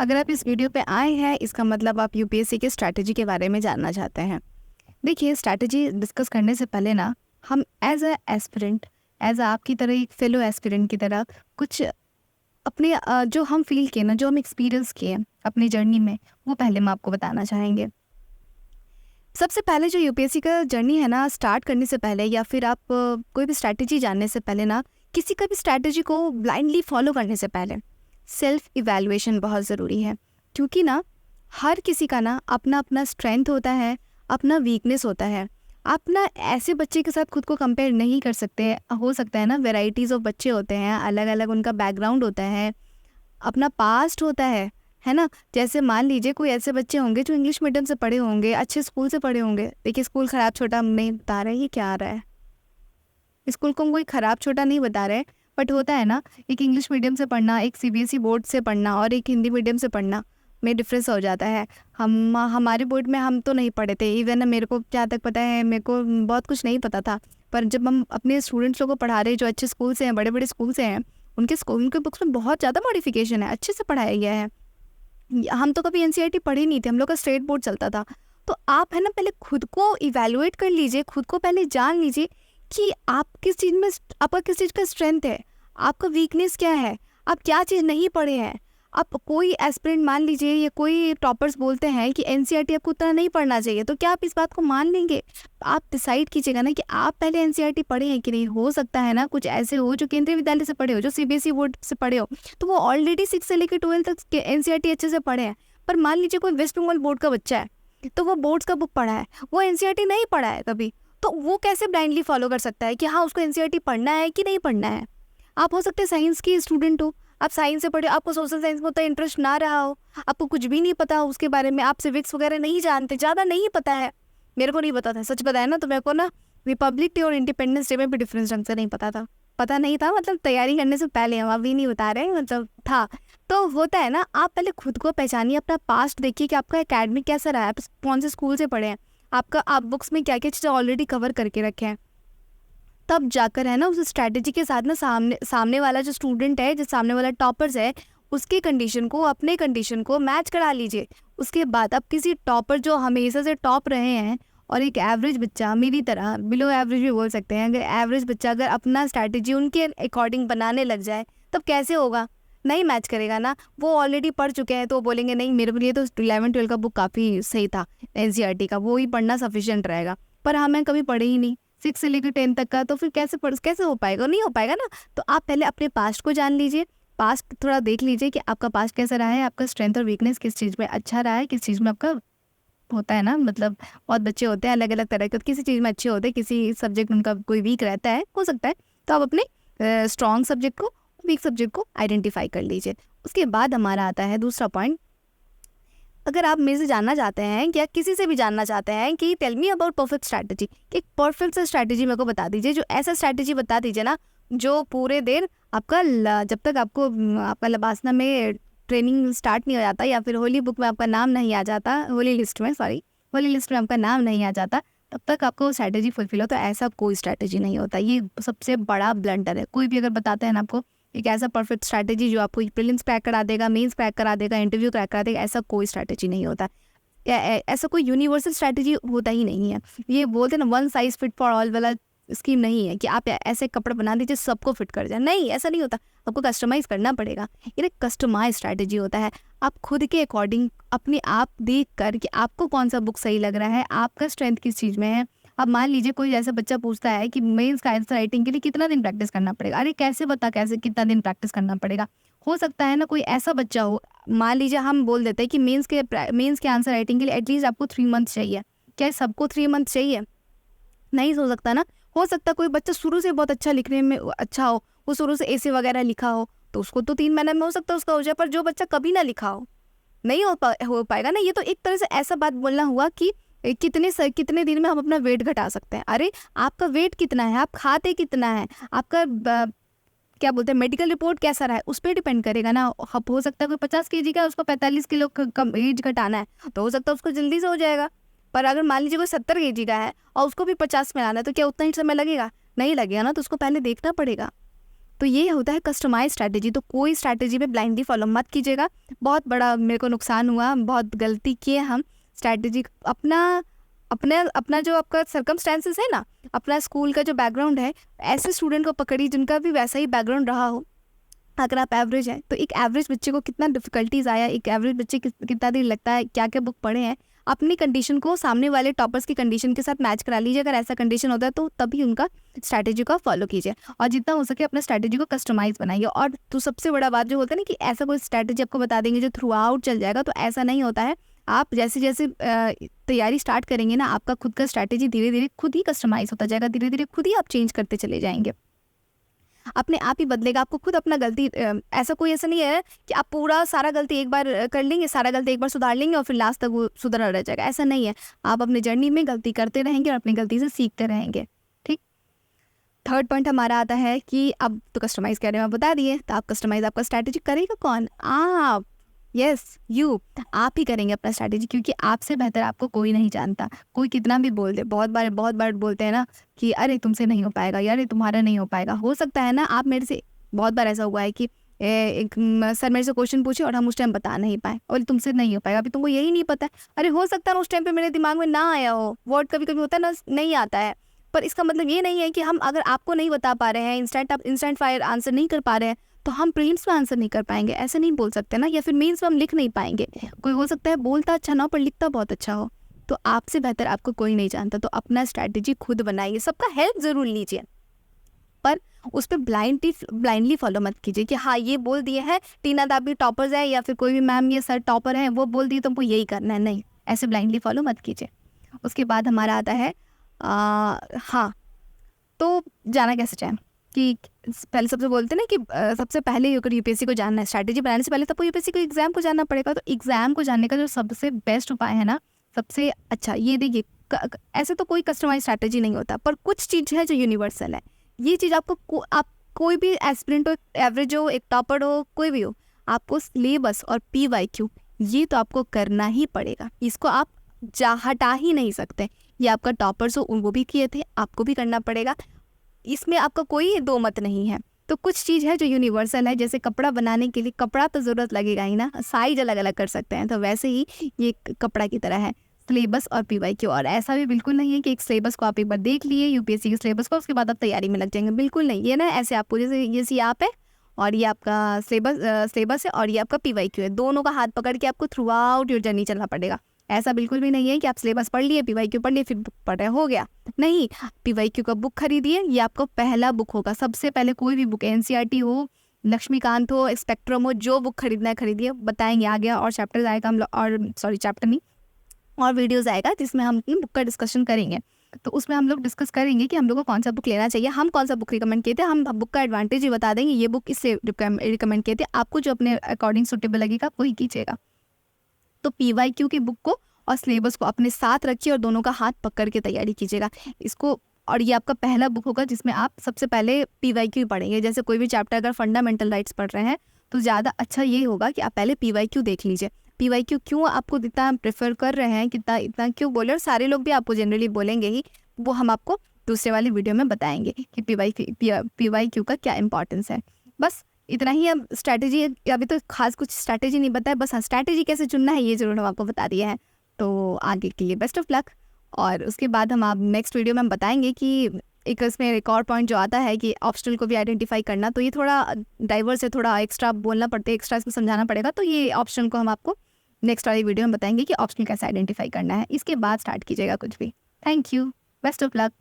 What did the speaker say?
अगर आप इस वीडियो पे आए हैं इसका मतलब आप यूपीएससी के स्ट्रैटेजी के बारे में जानना चाहते हैं। देखिए, स्ट्रैटेजी डिस्कस करने से पहले ना हम एज अ एस्पिरेंट, एज आपकी तरह एक फेलो एस्पिरेंट की तरह कुछ अपने जो हम फील किए ना, जो हम एक्सपीरियंस किए अपनी जर्नी में, वो पहले हम आपको बताना चाहेंगे। सबसे पहले जो यूपीएससी का जर्नी है ना, स्टार्ट करने से पहले या फिर आप कोई भी स्ट्रैटेजी जानने से पहले ना, किसी का भी स्ट्रैटेजी को ब्लाइंडली फॉलो करने से पहले सेल्फ इवैल्यूएशन बहुत ज़रूरी है। क्योंकि ना हर किसी का ना अपना अपना स्ट्रेंथ होता है, अपना वीकनेस होता है। आप ना ऐसे बच्चे के साथ खुद को कंपेयर नहीं कर सकते। हो सकता है ना, वेराइटीज़ ऑफ बच्चे होते हैं, अलग अलग उनका बैकग्राउंड होता है, अपना पास्ट होता है ना। जैसे मान लीजिए कोई ऐसे बच्चे होंगे जो इंग्लिश मीडियम से पढ़े होंगे, अच्छे स्कूल से पढ़े होंगे। देखिए, स्कूल ख़राब छोटा हम नहीं बता रहे, ये क्या आ रहा है, स्कूल को हम कोई ख़राब छोटा नहीं बता रहे, बट होता है ना, एक इंग्लिश मीडियम से पढ़ना, एक सीबीएसई बोर्ड से पढ़ना और एक हिंदी मीडियम से पढ़ना में डिफरेंस हो जाता है। हमारे बोर्ड में हम तो नहीं पढ़े थे, इवन मेरे को जहाँ तक पता है, मेरे को बहुत कुछ नहीं पता था। पर जब हम अपने स्टूडेंट्स लोगों को पढ़ा रहे जो अच्छे स्कूल से हैं, बड़े बड़े स्कूल से हैं, उनके बुक्स में बहुत ज़्यादा मॉडिफिकेशन है, अच्छे से पढ़ाया गया है। हम तो कभी एनसीईआरटी पढ़े नहीं थे, हम लोग का स्टेट बोर्ड चलता था। तो आप है ना, पहले खुद को इवैल्यूएट कर लीजिए, खुद को पहले जान लीजिए कि आप किस चीज़ में, आपका किस चीज़ का स्ट्रेंथ है, आपका वीकनेस क्या है, आप क्या चीज़ नहीं पढ़े हैं। आप कोई एस्पिरेंट मान लीजिए या कोई टॉपर्स बोलते हैं कि एनसीईआरटी आपको उतना नहीं पढ़ना चाहिए, तो क्या आप इस बात को मान लेंगे? आप डिसाइड कीजिएगा ना कि आप पहले एनसीईआरटी पढ़े हैं कि नहीं। हो सकता है ना कुछ ऐसे हो जो केंद्रीय विद्यालय से पढ़े हो, जो सीबीएसई बोर्ड से पढ़े हो, तो वो ऑलरेडी 6 से लेकर 12 तक एनसीईआरटी अच्छे से पढ़े हैं। पर मान लीजिए कोई वेस्ट बंगाल बोर्ड का बच्चा है, तो वो बोर्ड्स का बुक पढ़ा है, वो एनसीईआरटी नहीं पढ़ा है कभी, तो वो कैसे ब्लाइंडली फॉलो कर सकता है कि हाँ उसको एनसीईआरटी पढ़ना है कि नहीं पढ़ना है। आप हो सकते हैं साइंस की स्टूडेंट हो, आप साइंस से पढ़े, आपको सोशल साइंस में उतना इंटरेस्ट ना रहा हो, आपको कुछ भी नहीं पता उसके बारे में, आप सिविक्स वगैरह नहीं जानते, ज़्यादा नहीं पता है। मेरे को नहीं पता था, सच बताया ना, तो मेरे को ना रिपब्लिक डे और इंडिपेंडेंस डे में भी डिफरेंस ढंग से नहीं पता था। पता नहीं था मतलब तैयारी करने से पहले, हम अभी नहीं बता रहे, मतलब था। तो होता है ना, आप पहले खुद को पहचानिए, अपना पास्ट देखिए कि आपका एकेडमिक कैसा रहा है, आप कौन से स्कूल से पढ़े हैं, आप बुक्स में क्या क्या चीज़ें ऑलरेडी कवर करके रखे हैं। तब जाकर है ना, उस स्ट्रैटेजी के साथ ना सामने वाला जो स्टूडेंट है, जो सामने वाला टॉपर्स है, उसकी कंडीशन को, अपने कंडीशन को मैच करा लीजिए। उसके बाद अब किसी टॉपर जो हमेशा से टॉप रहे हैं और एक एवरेज बच्चा, मेरी तरह बिलो एवरेज भी बोल सकते हैं, अगर एवरेज बच्चा अगर अपना स्ट्रैटेजी उनके अकॉर्डिंग बनाने लग जाए, तब कैसे होगा? नहीं मैच करेगा ना। वो ऑलरेडी पढ़ चुके हैं तो बोलेंगे नहीं, मेरे लिए तो 11-12 का बुक काफ़ी सही था, एनसीईआरटी का वो ही पढ़ना सफिशिएंट रहेगा। पर हमें कभी पढ़े ही नहीं 6 से लेकर 10 तक का, तो फिर कैसे हो पाएगा? नहीं हो पाएगा ना। तो आप पहले अपने पास्ट को जान लीजिए, पास्ट थोड़ा देख लीजिए कि आपका पास्ट कैसा रहा है, आपका स्ट्रेंथ और वीकनेस किस चीज़ में अच्छा रहा है, किस चीज़ में आपका होता है ना, मतलब बहुत बच्चे होते हैं अलग अलग तरह के, किसी चीज़ में अच्छे होते हैं, किसी सब्जेक्ट में उनका कोई वीक रहता है, हो सकता है। तो आप अपने स्ट्रॉन्ग सब्जेक्ट को, वीक सब्जेक्ट को आइडेंटिफाई कर लीजिए। उसके बाद हमारा आता है दूसरा पॉइंट। अगर आप मेरे से जानना चाहते हैं या किसी से भी जानना चाहते हैं कि tell me about perfect strategy, एक परफेक्ट सा स्ट्रैटेजी मेरे को बता दीजिए, जो ऐसा स्ट्रैटेजी बता दीजिए ना जो पूरे देर आपका जब तक आपको आपका लबासना में ट्रेनिंग स्टार्ट नहीं हो जाता, या फिर होली बुक में आपका नाम नहीं आ जाता, होली लिस्ट में आपका नाम नहीं आ जाता, तब तक आपको वो स्ट्रैटेजी फुलफिल हो। तो ऐसा कोई स्ट्रैटेजी नहीं होता, ये सबसे बड़ा ब्लंडर है। कोई भी अगर बताते हैं ना आपको एक ऐसा परफेक्ट स्ट्रैटेजी जो आपको प्रीलिम्स क्रैक करा देगा, मेंस क्रैक करा देगा, इंटरव्यू क्रैक करा देगा, ऐसा कोई स्ट्रैटेजी नहीं होता। ऐसा कोई यूनिवर्सल स्ट्रैटेजी होता ही नहीं है। ये बोलते हैं ना, one size fit for all वाला स्कीम नहीं है कि आप ऐसे कपड़े बना दीजिए सबको फिट कर जाए, नहीं, ऐसा नहीं होता। आपको कस्टमाइज़ करना पड़ेगा। ये कस्टमाइज स्ट्रैटेजी होता है। आप खुद के अकॉर्डिंग अपने आप देख कर कि आपको कौन सा बुक सही लग रहा है, आपका स्ट्रेंथ किस चीज़ में है। अब मान लीजिए कोई ऐसा बच्चा पूछता है कि मेंस का आंसर राइटिंग के लिए कितना दिन प्रैक्टिस करना पड़ेगा। अरे कैसे कितना दिन प्रैक्टिस करना पड़ेगा? हो सकता है ना कोई ऐसा बच्चा हो, मान लीजिए हम बोल देते हैं कि मेंस के आंसर राइटिंग के लिए एटलीस्ट आपको 3 मंथ चाहिए। क्या सबको 3 मंथ चाहिए? नहीं हो सकता ना। हो सकता है कोई बच्चा शुरू से बहुत अच्छा लिखने में अच्छा हो, वो शुरू से ऐसे वगैरह लिखा हो, तो उसको तो 3 महीने में हो सकता है उसका हो जाए। पर जो बच्चा कभी ना लिखा हो, नहीं हो पाएगा ना। ये तो एक तरह से ऐसा बात बोलना हुआ कि कितने दिन में हम अपना वेट घटा सकते हैं। अरे आपका वेट कितना है, आप खाते कितना है, आपका क्या बोलते हैं मेडिकल रिपोर्ट कैसा रहा है, उस पर डिपेंड करेगा ना। हो सकता है कोई 50 kg का है, उसको 45 किलो कम एज घटाना है, तो हो सकता है उसको जल्दी से हो जाएगा। पर अगर मान लीजिए कोई 70 kg का है और उसको भी 50 में लाना है, तो क्या उतना ही समय लगेगा? नहीं लगेगा ना। तो उसको पहले देखना पड़ेगा। तो ये होता है कस्टमाइज स्ट्रैटेजी। तो कोई स्ट्रैटेजी पे ब्लाइंडली फॉलो मत कीजिएगा। बहुत बड़ा मेरे को नुकसान हुआ, बहुत गलती किए हम। स्ट्रैटेजी अपना जो आपका सर्कमस्टेंसेस है ना, अपना स्कूल का जो बैकग्राउंड है, ऐसे स्टूडेंट को पकड़ी जिनका भी वैसा ही बैकग्राउंड रहा हो। अगर आप एवरेज हैं तो एक एवरेज बच्चे को कितना डिफिकल्टीज आया, एक एवरेज बच्चे कितना देर लगता है, क्या क्या बुक पढ़े हैं, अपनी कंडीशन को सामने वाले टॉपर्स की कंडीशन के साथ मैच करा लीजिए। अगर ऐसा कंडीशन होता है तो तभी उनका स्ट्रैटेजी को फॉलो कीजिए, और जितना हो सके अपना स्ट्रैटेजी को कस्टमाइज बनाइए। और तो सबसे बड़ा बात जो होता है ना कि ऐसा कोई स्ट्रैटेजी आपको बता देंगे जो थ्रू आउट चल जाएगा, तो ऐसा नहीं होता है। आप जैसे जैसे तैयारी स्टार्ट करेंगे ना, आपका खुद का स्ट्रैटेजी धीरे धीरे खुद ही कस्टमाइज होता जाएगा, धीरे धीरे खुद ही आप चेंज करते चले जाएंगे, अपने आप ही बदलेगा। आपको खुद अपना गलती ऐसा नहीं है कि आप पूरा सारा गलती एक बार कर लेंगे, सारा गलती एक बार सुधार लेंगे और फिर लास्ट तक वो सुधरा रह जाएगा। ऐसा नहीं है, आप अपने जर्नी में गलती करते रहेंगे और अपनी गलती से सीखते रहेंगे। ठीक। थर्ड पॉइंट हमारा आता है कि अब तो कस्टमाइज करने में बता दिए, तो आप कस्टमाइज आपका स्ट्रैटेजी करेगा कौन? आप। यस, आप ही करेंगे अपना स्ट्रैटेजी, क्योंकि आपसे बेहतर आपको कोई नहीं जानता। कोई कितना भी बोल दे, बहुत बार बोलते हैं ना कि अरे तुमसे नहीं हो पाएगा, या अरे तुम्हारा नहीं हो पाएगा। हो सकता है ना, आप मेरे से बहुत बार ऐसा हुआ है कि सर मेरे से क्वेश्चन पूछे और हम उस टाइम बता नहीं पाए, और तुमसे नहीं हो पाएगा, अभी तुमको यही नहीं पता है। अरे हो सकता है उस टाइम पे मेरे दिमाग में ना आया हो, वर्ड कभी कभी होता है ना, नहीं आता है, पर इसका मतलब ये नहीं है कि हम अगर आपको नहीं बता पा रहे हैं, इंस्टेंट फायर आंसर नहीं कर पा रहे हैं, तो हम प्रीलिम्स में आंसर नहीं कर पाएंगे, ऐसे नहीं बोल सकते ना। या फिर मेंस में हम लिख नहीं पाएंगे। कोई हो सकता है बोलता अच्छा ना हो पर लिखता बहुत अच्छा हो। तो आपसे बेहतर आपको कोई नहीं जानता, तो अपना स्ट्रैटेजी खुद बनाइए। सबका हेल्प ज़रूर लीजिए, पर उस पर ब्लाइंडली फॉलो मत कीजिए कि हाँ ये बोल दिए हैं, टीना दाबी टॉपर्स है या फिर कोई भी मैम या सर टॉपर है, वो बोल दिए तुमको यही करना है। नहीं, ऐसे ब्लाइंडली फॉलो मत कीजिए। उसके बाद हमारा आता है हाँ, तो जाना कैसे चाहें कि पहले सबसे बोलते हैं ना कि सबसे पहले अगर यूपीएससी को जानना है, स्ट्रैटेजी बनाने से पहले सबको यूपीएससी को एग्जाम को जानना पड़ेगा। तो एग्जाम को जानने का जो सबसे बेस्ट उपाय है ना, सबसे अच्छा, ये देखिए, ऐसे तो कोई कस्टमाइज स्ट्रैटेजी नहीं होता, पर कुछ चीज़ है जो यूनिवर्सल है। ये चीज़ आपको आप कोई भी एस्पिरेंट हो, एवरेज हो, एक टॉपर हो, कोई भी हो, आपको सिलेबस और PYQ ये तो आपको करना ही पड़ेगा। इसको आप हटा ही नहीं सकते। ये आपका टॉपर्स हो, वो भी किए थे, आपको भी करना पड़ेगा। इसमें आपका कोई दो मत नहीं है। तो कुछ चीज़ है जो यूनिवर्सल है, जैसे कपड़ा बनाने के लिए कपड़ा तो ज़रूरत लगेगा ही ना, साइज अलग अलग कर सकते हैं, तो वैसे ही ये कपड़ा की तरह है, सिलेबस और PYQ। और ऐसा भी बिल्कुल नहीं है कि एक सिलेबस को आप एक बार देख लिए यूपीएससी के सिलेबस को, उसके बाद आप तैयारी में लग जाएंगे, बिल्कुल नहीं। ये ना ऐसे आपको जैसे आप है और ये आपका सिलेबस है और ये आपका PYQ है, दोनों का हाथ पकड़ के आपको थ्रू आउट योर जर्नी चलना पड़ेगा। ऐसा बिल्कुल भी नहीं है कि आप सिलेबस पढ़ लिए, PYQ पढ़ लिए, फिर बुक पढ़ रहे हो गया। नहीं, PYQ का बुक खरीदिए, ये आपका पहला बुक होगा। सबसे पहले कोई भी बुक, NCERT हो, लक्ष्मीकांत हो, स्पेक्ट्रम हो, जो बुक खरीदना है खरीदिए, बताएंगे आ गया। और चैप्टर आएगा हम लोग, और सॉरी चैप्टर नहीं, और वीडियोज़ आएगा जिसमें हम बुक का डिस्कशन करेंगे। तो उसमें हम लोग डिस्कस करेंगे कि हम लोग को कौन सा बुक लेना चाहिए, हम कौन सा बुक रिकमेंड किए थे, हम बुक का एडवांटेज भी बता देंगे, ये बुक इससे रिकमेंड किए थे, आपको जो अपने अकॉर्डिंग सूटेबल लगेगा वही कीजिएगा। तो PYQ की बुक को और सिलेबस को अपने साथ रखिए और दोनों का हाथ पकड़ के तैयारी कीजिएगा इसको। और ये आपका पहला बुक होगा जिसमें आप सबसे पहले PYQ पढ़ेंगे। जैसे कोई भी चैप्टर अगर फंडामेंटल राइट्स पढ़ रहे हैं तो ज़्यादा अच्छा ये होगा कि आप पहले PYQ देख लीजिए। PYQ क्यों आपको इतना प्रेफर कर रहे हैं, कितना इतना क्यों बोले, और सारे लोग भी आपको जनरली बोलेंगे ही, वो हम आपको दूसरे वाली वीडियो में बताएंगे कि PYQ का क्या इंपॉर्टेंस है। बस इतना ही। अब स्ट्रैटेजी, अभी तो खास कुछ स्ट्रैटेजी नहीं बताया, बस हाँ स्ट्रैटेजी कैसे चुनना है ये जरूर हम आपको बता दिया है। तो आगे के लिए बेस्ट ऑफ लक। और उसके बाद हम आप नेक्स्ट वीडियो में हम बताएंगे कि एक इसमें एक और पॉइंट जो आता है कि ऑप्शनल को भी आइडेंटिफाई करना, तो ये थोड़ा डाइवर्स है, थोड़ा एक्स्ट्रा बोलना पड़ता है, एक्स्ट्रा इसमें समझाना पड़ेगा। तो ये ऑप्शन को हम आपको नेक्स्ट वाली वीडियो में बताएंगे कि ऑप्शनल कैसे आइडेंटिफाई करना है। इसके बाद स्टार्ट कीजिएगा कुछ भी। Thank you, best of luck.